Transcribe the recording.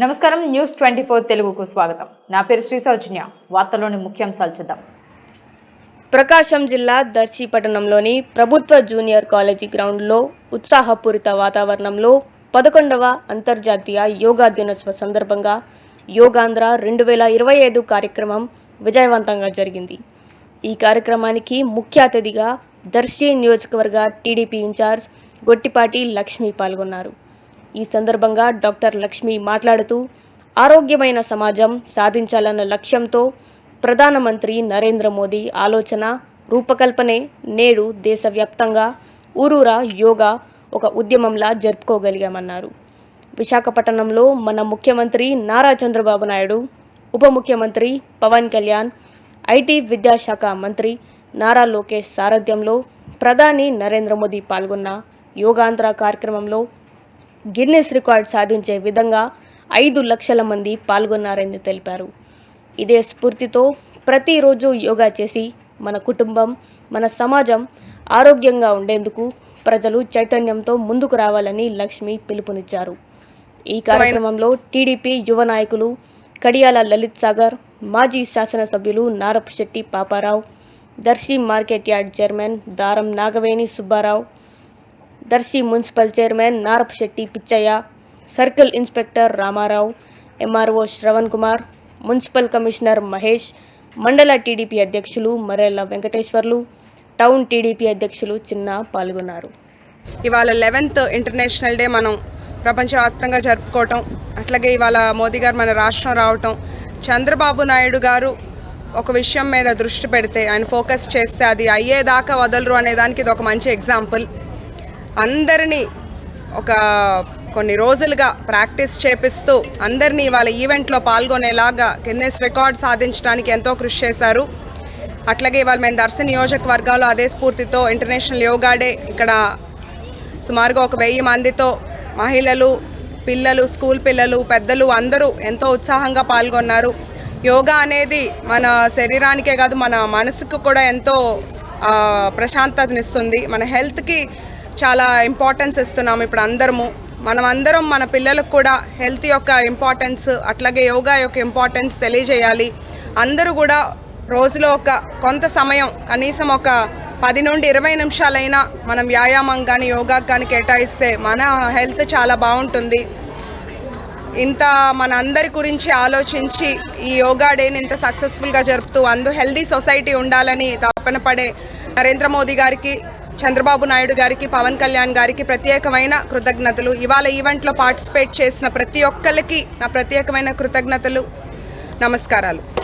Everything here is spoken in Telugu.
నమస్కారం న్యూస్ 24 తెలుగుకు స్వాగతం. నా పేరు శ్రీ సౌజన్య. వార్తల్లోని ముఖ్యాంశాలు చూద్దాం. ప్రకాశం జిల్లా దర్శి పట్టణంలోని ప్రభుత్వ జూనియర్ కాలేజీ గ్రౌండ్లో ఉత్సాహపూరిత వాతావరణంలో 11వ అంతర్జాతీయ యోగా దినోత్సవ సందర్భంగా యోగాంధ్ర 2025 కార్యక్రమం విజయవంతంగా జరిగింది. ఈ కార్యక్రమానికి ముఖ్య అతిథిగా దర్శి నియోజకవర్గ టీడీపీ ఇన్ఛార్జ్ గొట్టిపాటి లక్ష్మి పాల్గొన్నారు. ఈ సందర్భంగా డాక్టర్ లక్ష్మి మాట్లాడుతూ ఆరోగ్యమైన సమాజం సాధించాలన్న లక్ష్యంతో ప్రధానమంత్రి నరేంద్ర మోదీ ఆలోచన రూపకల్పనే నేడు దేశవ్యాప్తంగా ఊరూరా యోగా ఒక ఉద్యమంలా జరుపుకోగలిగామన్నారు. విశాఖపట్నంలో మన ముఖ్యమంత్రి నారా చంద్రబాబు నాయుడు, ఉప ముఖ్యమంత్రి పవన్ కళ్యాణ్, ఐటీ విద్యాశాఖ మంత్రి నారా లోకేష్ సారథ్యంలో ప్రధాని నరేంద్ర మోదీ పాల్గొన్న యోగాంధ్ర కార్యక్రమంలో గిన్నెస్ రికార్డ్ సాధించే విధంగా 5 లక్షల మంది పాల్గొన్నారని తెలిపారు. ఇదే స్ఫూర్తితో ప్రతిరోజు యోగా చేసి మన కుటుంబం, మన సమాజం ఆరోగ్యంగా ఉండేందుకు ప్రజలు చైతన్యంతో ముందుకు రావాలని లక్ష్మి పిలుపునిచ్చారు. ఈ కార్యక్రమంలో టీడీపీ యువ నాయకులు కడియాల లలిత్ సాగర్, మాజీ శాసనసభ్యులు Narapusetti Paparao, Darsi market yard chairman Daram Nagaveni Subbarao, Darsi municipal chairman Narapusetti Pichaiah, circle inspector Ramarao, MRO Shravan Kumar, municipal commissioner Mahesh, మండల టీడీపీ అధ్యక్షులు మరెల్ల వెంకటేశ్వర్లు, టౌన్ టీడీపీ అధ్యక్షులు చిన్న పాల్గొన్నారు. ఇవాళ 11th ఇంటర్నేషనల్ డే మనం ప్రపంచవ్యాప్తంగా జరుపుకోవటం, అట్లాగే ఇవాళ మోదీ గారు మన రాష్ట్రం రావటం, చంద్రబాబు నాయుడు గారు ఒక విషయం మీద దృష్టి పెడితే, ఆయన ఫోకస్ చేస్తే అది అయ్యేదాకా వదలరు అనేదానికి ఇది ఒక మంచి ఎగ్జాంపుల్. అందరినీ ఒక కొన్ని రోజులుగా ప్రాక్టీస్ చేపిస్తూ అందరినీ ఇవాళ ఈవెంట్లో పాల్గొనేలాగా గిన్నెస్ రికార్డ్ సాధించడానికి ఎంతో కృషి చేశారు. అట్లాగే ఇవాళ మేము దర్శి నియోజకవర్గాల్లో అదే స్ఫూర్తితో ఇంటర్నేషనల్ యోగా డే ఇక్కడ సుమారుగా 1000 మందితో మహిళలు, పిల్లలు, స్కూల్ పిల్లలు, పెద్దలు అందరూ ఎంతో ఉత్సాహంగా పాల్గొన్నారు. యోగా అనేది మన శరీరానికే కాదు మన మనసుకు కూడా ఎంతో ప్రశాంతతనిస్తుంది. మన హెల్త్కి చాలా ఇంపార్టెన్స్ ఇస్తున్నాము ఇప్పుడు మనమందరం మన పిల్లలకు కూడా హెల్త్ యొక్క ఇంపార్టెన్స్, అట్లాగే యోగా యొక్క ఇంపార్టెన్స్ తెలియజేయాలి. అందరూ కూడా రోజులో కొంత సమయం, కనీసం 10 నుండి 20 నిమిషాలైనా మనం వ్యాయామం కానీ యోగాకి కానీ కేటాయిస్తే మన హెల్త్ చాలా బాగుంటుంది. ఇంత మన అందరి గురించి ఆలోచించి ఈ యోగా డేని ఇంత సక్సెస్ఫుల్గా జరుపుతూ హెల్దీ సొసైటీ ఉండాలని తపన పడే నరేంద్ర మోదీ గారికి, చంద్రబాబు నాయుడు గారికి, పవన్ కళ్యాణ్ గారికి ప్రత్యేకమైన కృతజ్ఞతలు. ఇవాళ ఈవెంట్లో పార్టిసిపేట్ చేసిన ప్రతి ఒక్కరికి నా ప్రత్యేకమైన కృతజ్ఞతలు, నమస్కారాలు.